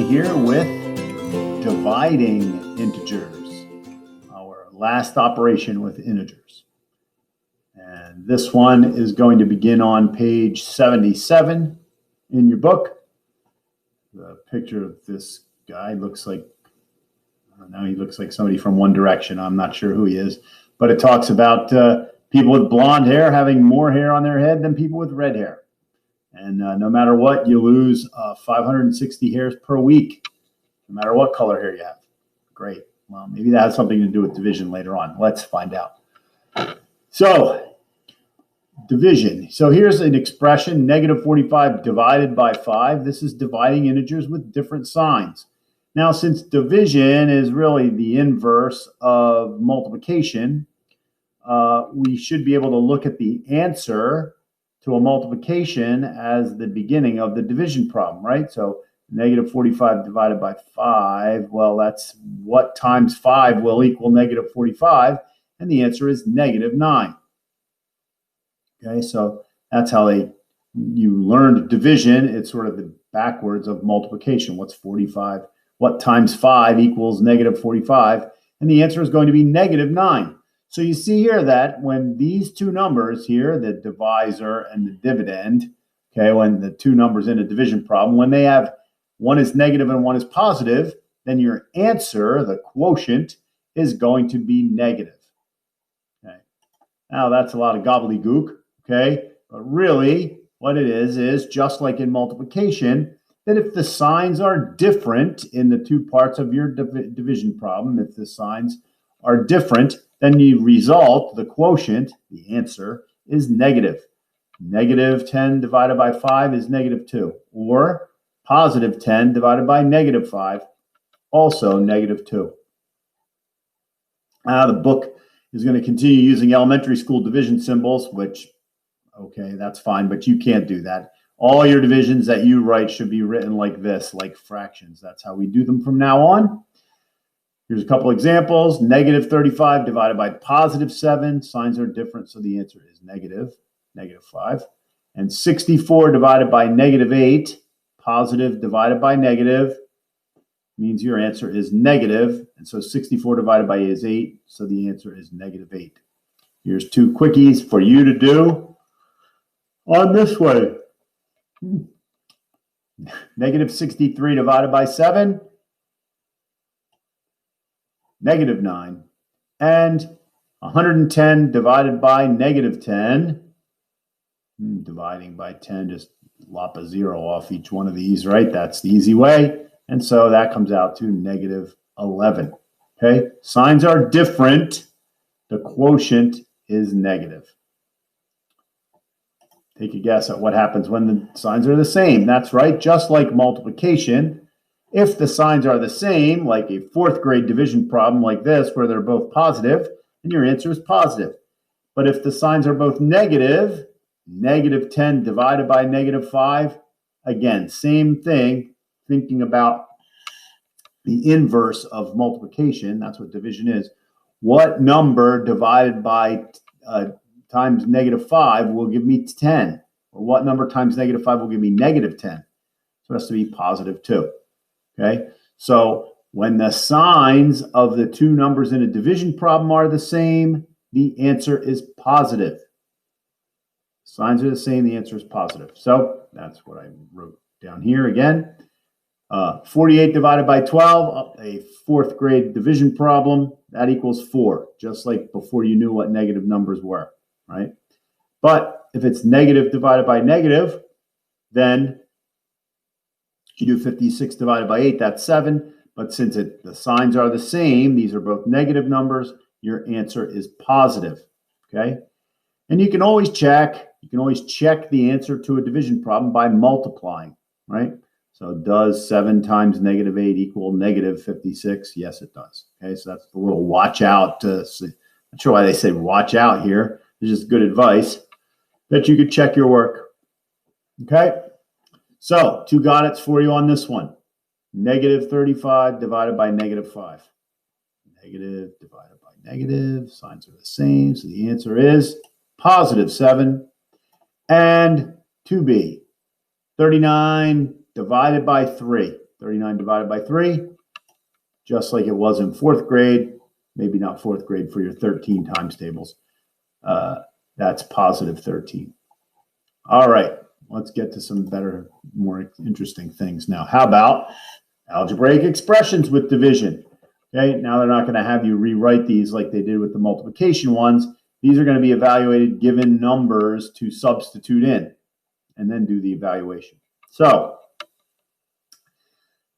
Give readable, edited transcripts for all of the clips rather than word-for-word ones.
here with dividing integers, our last operation with integers. And this one is going to begin on page 77 in your book. The picture of this guy looks like, I don't know, he looks like somebody from One Direction. I'm not sure who he is, but it talks about people with blonde hair having more hair on their head than people with red hair. And no matter what, you lose 560 hairs per week, no matter what color hair you have. Great. Well, maybe that has something to do with division later on. Let's find out. So, division. So here's an expression, negative 45 divided by 5. This is dividing integers with different signs. Now, since division is really the inverse of multiplication, we should be able to look at the answer to a multiplication as the beginning of the division problem, right? So negative 45 divided by 5, well, that's what times 5 will equal negative 45, and the answer is negative 9. Okay, so that's how you learned division. It's sort of the backwards of multiplication. What's 45? What times 5 equals negative 45? And the answer is going to be negative 9. So you see here that when these two numbers here, the divisor and the dividend, okay, when the two numbers in a division problem, when they have one is negative and one is positive, then your answer, the quotient, is going to be negative. Okay. Now that's a lot of gobbledygook, okay? But really what it is just like in multiplication, that if the signs are different in the two parts of your division problem, if the signs are different, then the result, the quotient, the answer, is negative. Negative 10 divided by 5 is negative 2. Or positive 10 divided by negative 5, also negative 2. The book is going to continue using elementary school division symbols, which, okay, that's fine, but you can't do that. All your divisions that you write should be written like this, like fractions. That's how we do them from now on. Here's a couple examples. Negative 35 divided by positive 7. Signs are different, so the answer is negative 5. And 64 divided by negative 8, positive divided by negative, means your answer is negative. And so 64 divided by 8 is 8, so the answer is negative 8. Here's two quickies for you to do on this way. Negative 63 divided by 7. Negative 9, and 110 divided by negative 10. Dividing by 10, just lop a 0 off each one of these, right? That's the easy way. And so that comes out to negative 11. Okay, signs are different. The quotient is negative. Take a guess at what happens when the signs are the same. That's right, just like multiplication. If the signs are the same, like a fourth grade division problem like this, where they're both positive, then your answer is positive. But if the signs are both negative, negative 10 divided by negative 5, again, same thing, thinking about the inverse of multiplication, that's what division is. What number divided by times negative 5 will give me 10? Or what number times negative 5 will give me negative 10? So it has to be positive 2. Okay, so when the signs of the two numbers in a division problem are the same, the answer is positive. Signs are the same, the answer is positive. So that's what I wrote down here again. 48 divided by 12, a fourth grade division problem, that equals 4, just like before you knew what negative numbers were, right? But if it's negative divided by negative, then you do 56 divided by 8, that's 7. But since the signs are the same, these are both negative numbers, your answer is positive, okay? And you can always check the answer to a division problem by multiplying, right? So does 7 times negative 8 equal negative 56? Yes, it does. Okay, so that's the little watch out. Not sure why they say watch out here. It's just good advice that you could check your work, okay? So, two got it's for you on this one. Negative 35 divided by negative 5. Negative divided by negative. Signs are the same. So the answer is positive 7. And 2b, 39 divided by 3. 39 divided by 3, just like it was in 4th grade, maybe not 4th grade for your 13 times tables. That's positive 13. All right, let's get to some better, more interesting things now. How about algebraic expressions with division? Okay, now they're not going to have you rewrite these like they did with the multiplication ones. These are going to be evaluated given numbers to substitute in and then do the evaluation. So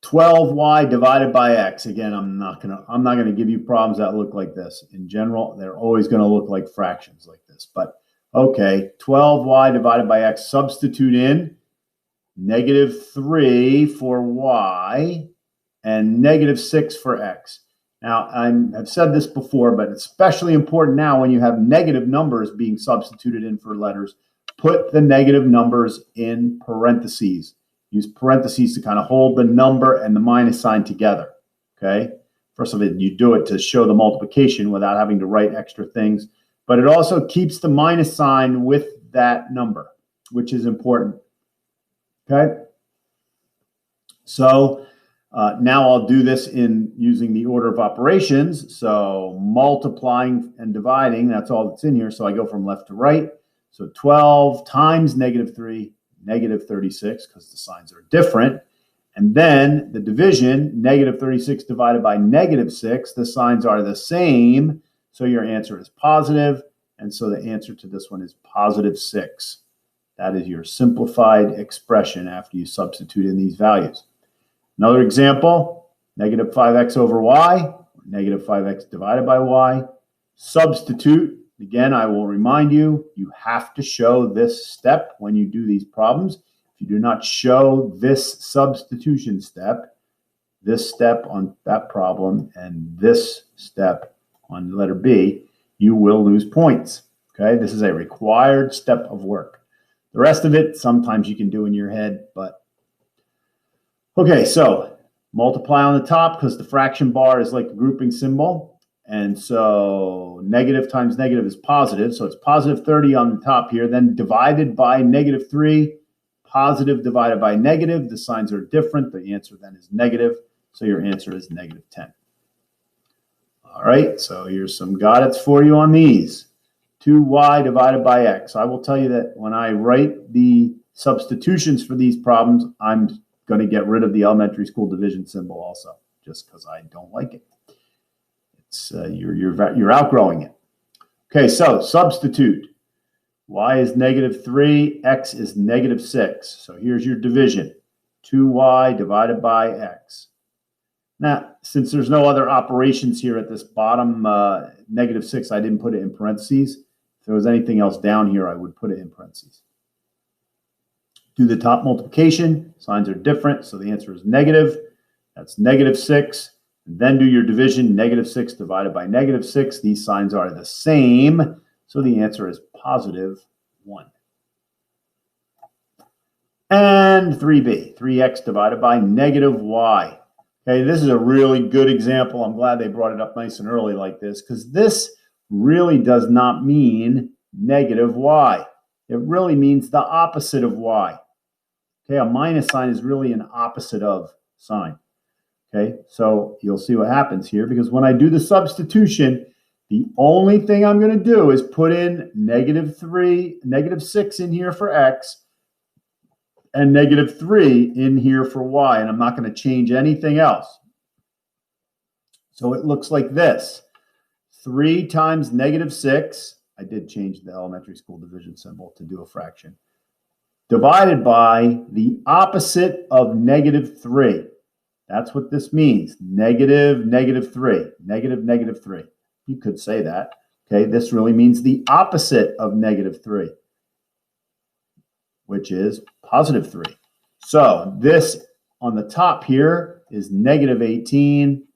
12y divided by x. Again, I'm not gonna give you problems that look like this. In general, they're always going to look like fractions like this. But okay, 12y divided by x. Substitute in -3 for y and -6 for x. Now, I've said this before, but it's especially important now when you have negative numbers being substituted in for letters. Put the negative numbers in parentheses. Use parentheses to kind of hold the number and the minus sign together, okay? First of all, you do it to show the multiplication without having to write extra things, but it also keeps the minus sign with that number, which is important, okay? So now I'll do this in using the order of operations. So multiplying and dividing, that's all that's in here. So I go from left to right. So 12 times -3, -36, because the signs are different. And then the division, -36 divided by -6, the signs are the same. So your answer is positive. And so the answer to this one is +6. That is your simplified expression after you substitute in these values. Another example, -5x over y, -5x divided by y. Substitute. Again, I will remind you, you have to show this step when you do these problems. If you do not show this substitution step, this step on that problem, and this step on letter B, you will lose points. Okay, this is a required step of work. The rest of it, sometimes you can do in your head, but okay, so multiply on the top because the fraction bar is like a grouping symbol. And so negative times negative is positive. So it's +30 on the top here. Then divided by -3, positive divided by negative. The signs are different. The answer then is negative. So your answer is -10. All right, so here's some got it's for you on these. 2y divided by x. I will tell you that when I write the substitutions for these problems, I'm going to get rid of the elementary school division symbol also, just because I don't like it. You're outgrowing it. Okay, so substitute. Y is -3, x is -6. So here's your division. 2y divided by x. Now, since there's no other operations here at this bottom -6, I didn't put it in parentheses. If there was anything else down here, I would put it in parentheses. Do the top multiplication. Signs are different, so the answer is negative. That's -6. Then do your division, -6 divided by -6. These signs are the same, so the answer is +1. And 3b, 3x divided by -y. Okay, this is a really good example. I'm glad they brought it up nice and early like this, because this really does not mean -y. It really means the opposite of y. Okay, a minus sign is really an opposite of sign. Okay, so you'll see what happens here, because when I do the substitution, the only thing I'm going to do is put in -6 in here for x and -3 in here for y, and I'm not going to change anything else. So it looks like this. 3 times -6, I did change the elementary school division symbol to do a fraction, divided by the opposite of -3. That's what this means. -3, -3. You could say that. Okay, this really means the opposite of -3, which is +3. So this on the top here is -18,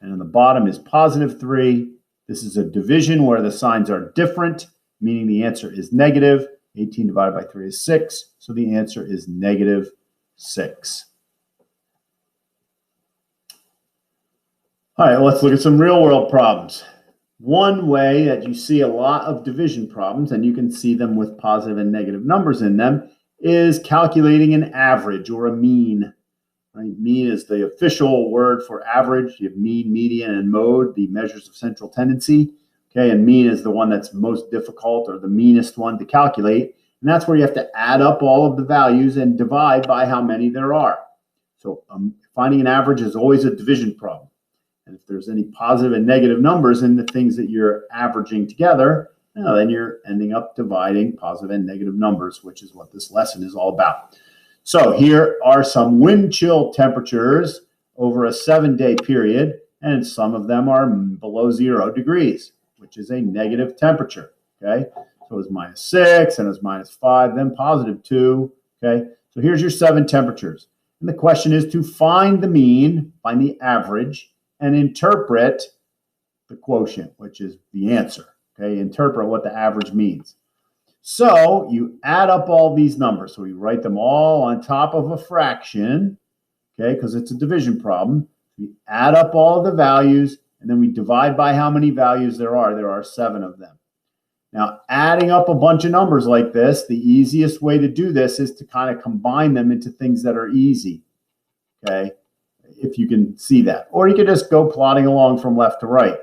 and on the bottom is +3. This is a division where the signs are different, meaning the answer is negative. 18 divided by 3 is 6, so the answer is -6. All right, let's look at some real-world problems. One way that you see a lot of division problems, and you can see them with positive and negative numbers in them, is calculating an average or a mean. right? Mean is the official word for average. You have mean, median, and mode, the measures of central tendency. Okay, and mean is the one that's most difficult or the meanest one to calculate. And that's where you have to add up all of the values and divide by how many there are. So finding an average is always a division problem. And if there's any positive and negative numbers in the things that you're averaging together, then you're ending up dividing positive and negative numbers, which is what this lesson is all about. So here are some wind chill temperatures over a 7-day period, and some of them are below 0 degrees, which is a negative temperature, okay? So it was -6, and it was -5, then +2, okay? So here's your 7 temperatures. And the question is to find the mean, find the average, and interpret the quotient, which is the answer, okay? Interpret what the average means. So you add up all these numbers. So we write them all on top of a fraction, okay, because it's a division problem. We add up all of the values, and then we divide by how many values there are. There are 7 of them. Now, adding up a bunch of numbers like this, the easiest way to do this is to kind of combine them into things that are easy, okay, if you can see that. Or you could just go plotting along from left to right.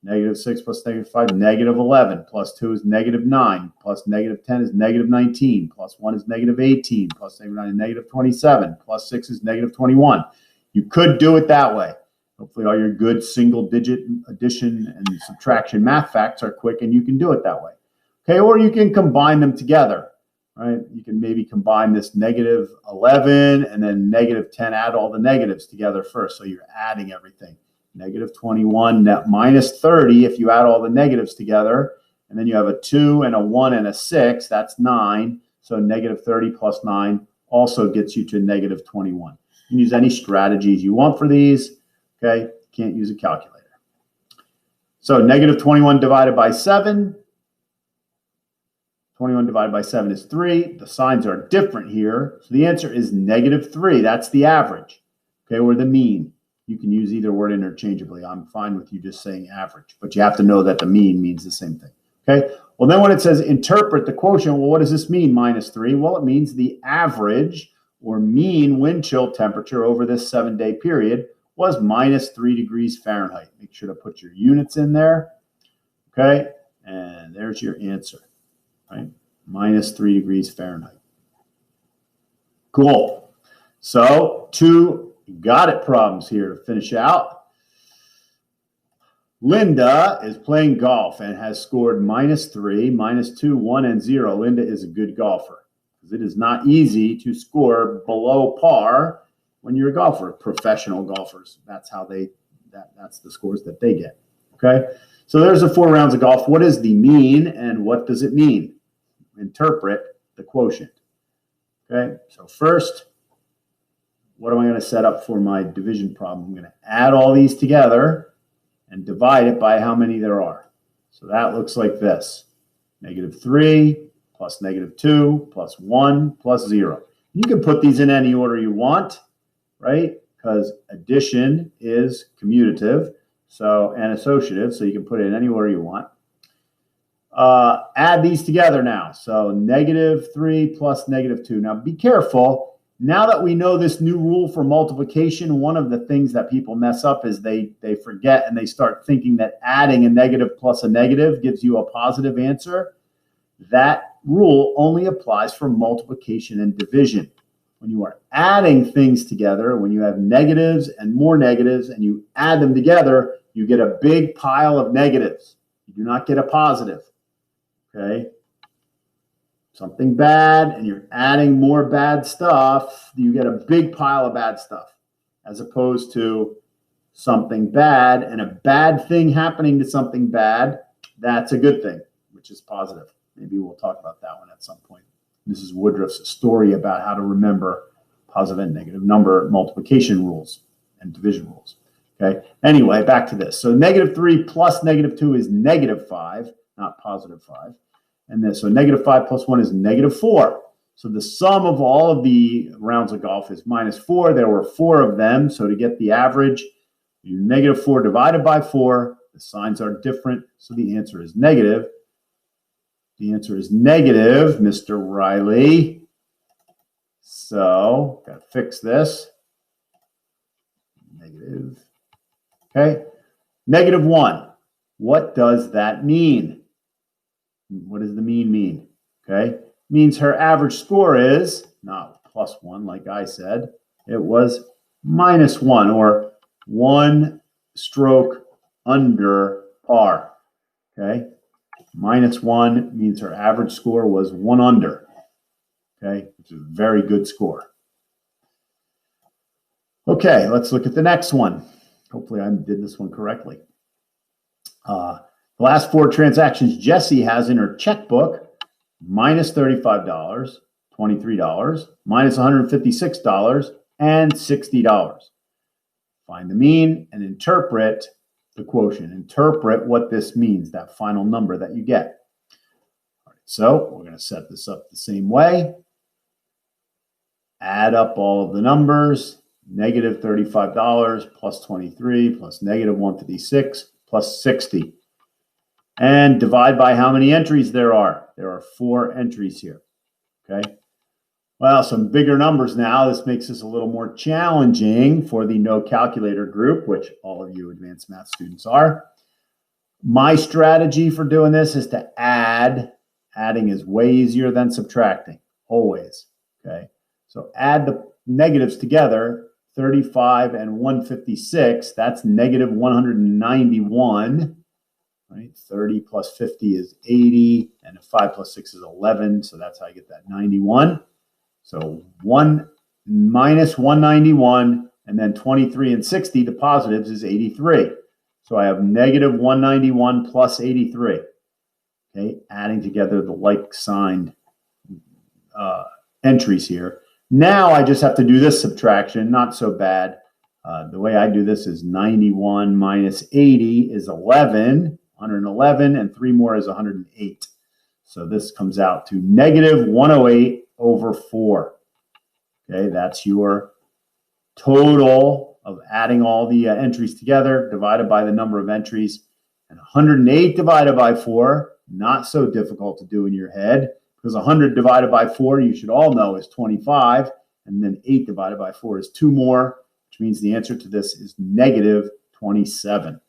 -6 plus -5, -11, plus 2 is -9, plus -10 is -19, plus 1 is -18, plus -9 is -27, plus 6 is -21. You could do it that way. Hopefully all your good single-digit addition and subtraction math facts are quick, and you can do it that way. Okay, or you can combine them together, right? You can maybe combine this -11 and then -10, add all the negatives together first, so you're adding everything. -21, net -30, if you add all the negatives together, and then you have a 2 and a 1 and a 6, that's 9. So -30 plus 9 also gets you to -21. You can use any strategies you want for these. Okay, can't use a calculator. So -21 divided by 7. 21 divided by 7 is 3. The signs are different here. So the answer is -3. That's the average, okay, or the mean. You can use either word interchangeably. I'm fine with you just saying average, but you have to know that the mean means the same thing, okay? Well, then when it says interpret the quotient, well, what does this mean, -3? Well, it means the average or mean wind chill temperature over this 7-day period was -3 degrees Fahrenheit. Make sure to put your units in there, okay? And there's your answer, right? -3 degrees Fahrenheit. Cool. So 2 got it problems here to finish out. Linda is playing golf and has scored -3, -2, 1, and 0. Linda is a good golfer because it is not easy to score below par when you're a golfer. Professional golfers, that's how that's the scores that they get. Okay, so there's the 4 rounds of golf. What is the mean and what does it mean? Interpret the quotient. Okay, so first, what am I going to set up for my division problem? I'm going to add all these together and divide it by how many there are. So that looks like this: -3 plus -2 plus 1 plus 0. You can put these in any order you want, right? Because addition is commutative, so and associative, so you can put it in any order you want. Add these together now. So -3 plus -2. Now be careful. Now that we know this new rule for multiplication, one of the things that people mess up is they forget and they start thinking that adding a negative plus a negative gives you a positive answer. That rule only applies for multiplication and division. When you are adding things together, when you have negatives and more negatives and you add them together, you get a big pile of negatives. You do not get a positive, okay? Something bad and you're adding more bad stuff, you get a big pile of bad stuff, as opposed to something bad and a bad thing happening to something bad, that's a good thing, which is positive. Maybe we'll talk about that one at some point. Mrs. Woodruff's story about how to remember positive and negative number multiplication rules and division rules. Okay. Anyway, back to this. So -3 plus -2 is -5, not +5. And then so -5 plus 1 is -4. So the sum of all of the rounds of golf is -4. There were 4 of them. So to get the average, you -4 divided by 4. The signs are different. So the answer is negative. The answer is negative, Mr. Riley. So got to fix this. negative. Okay. -1. What does that mean? What does the mean mean? Okay. Means her average score is not +1 like I said. It was -1 or 1 stroke under par. Okay. -1 means her average score was 1 under. Okay. Which is a very good score. Okay. Let's look at the next one. Hopefully I did this one correctly. The last 4 transactions Jessie has in her checkbook, -$35, $23, -$156, and $60. Find the mean and interpret the quotient. Interpret what this means, that final number that you get. All right, so we're going to set this up the same way. Add up all of the numbers. -$35 plus 23 plus -156 plus 60. And divide by how many entries there are. There are 4 entries here. Okay. Well, some bigger numbers now. This makes this a little more challenging for the no calculator group, which all of you advanced math students are. My strategy for doing this is to add. Adding is way easier than subtracting, always. Okay. So add the negatives together. 35 and 156, that's -191, right? 30 plus 50 is 80, and 5 plus 6 is 11, so that's how I get that 91. So 1 minus 191, and then 23 and 60, the positives, is 83. So I have -191 plus 83. Okay, adding together the like-signed entries here. Now I just have to do this subtraction, not so bad. The way I do this is 91 minus 80 is 11, 111, and 3 more is 108. So this comes out to -108 over 4. Okay, that's your total of adding all the entries together, divided by the number of entries. And 108 divided by 4, not so difficult to do in your head. Because 100 divided by 4, you should all know, is 25. And then 8 divided by 4 is 2 more, which means the answer to this is -27.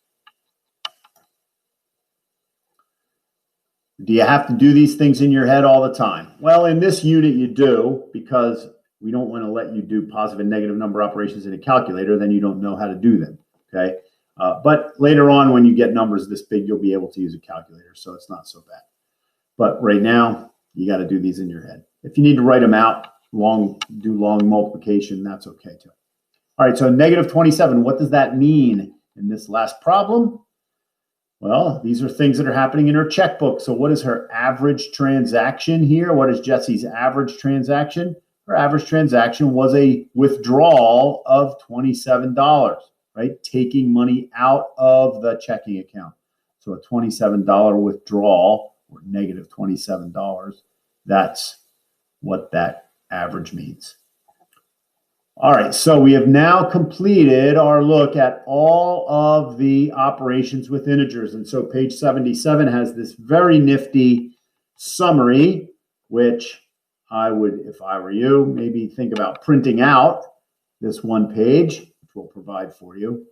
Do you have to do these things in your head all the time? Well, in this unit you do, because we don't want to let you do positive and negative number operations in a calculator. Then you don't know how to do them, okay? But later on, when you get numbers this big, you'll be able to use a calculator, so it's not so bad. But right now, you got to do these in your head. If you need to write them out, do long multiplication, that's okay too. All right, so -27, what does that mean in this last problem? Well, these are things that are happening in her checkbook. So what is her average transaction here? What is Jessie's average transaction? Her average transaction was a withdrawal of $27, right? Taking money out of the checking account. So a $27 withdrawal, or -$27. That's what that average means. All right, so we have now completed our look at all of the operations with integers. And so page 77 has this very nifty summary, which I would, if I were you, maybe think about printing out this one page, which we'll provide for you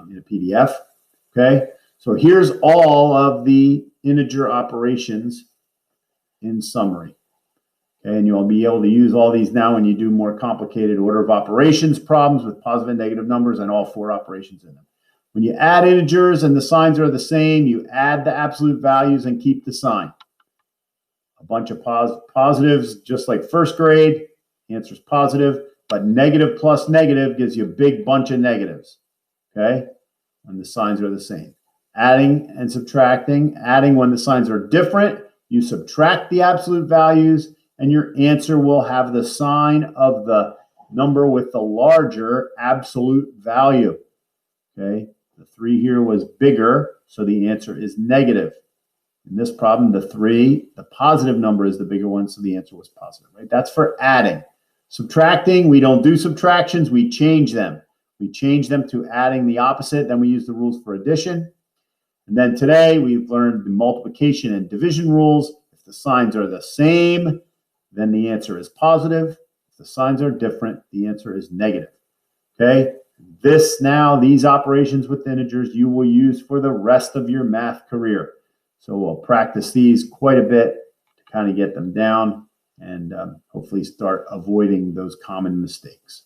in a PDF. Okay, so here's all of the integer operations in summary. Okay, and you'll be able to use all these now when you do more complicated order of operations problems with positive and negative numbers and all 4 operations in them. When you add integers and the signs are the same, you add the absolute values and keep the sign. A bunch of positives, just like first grade, answer is positive, but negative plus negative gives you a big bunch of negatives, okay, when the signs are the same. Adding and subtracting, adding when the signs are different, you subtract the absolute values, and your answer will have the sign of the number with the larger absolute value. Okay, the 3 here was bigger, so the answer is negative. In this problem, the 3, the positive number is the bigger one, so the answer was positive, right? That's for adding. Subtracting, we don't do subtractions, we change them. We change them to adding the opposite, then we use the rules for addition. And then today, we've learned the multiplication and division rules. If the signs are the same, then the answer is positive. If the signs are different, the answer is negative. Okay? These operations with integers you will use for the rest of your math career. So we'll practice these quite a bit to kind of get them down and hopefully start avoiding those common mistakes.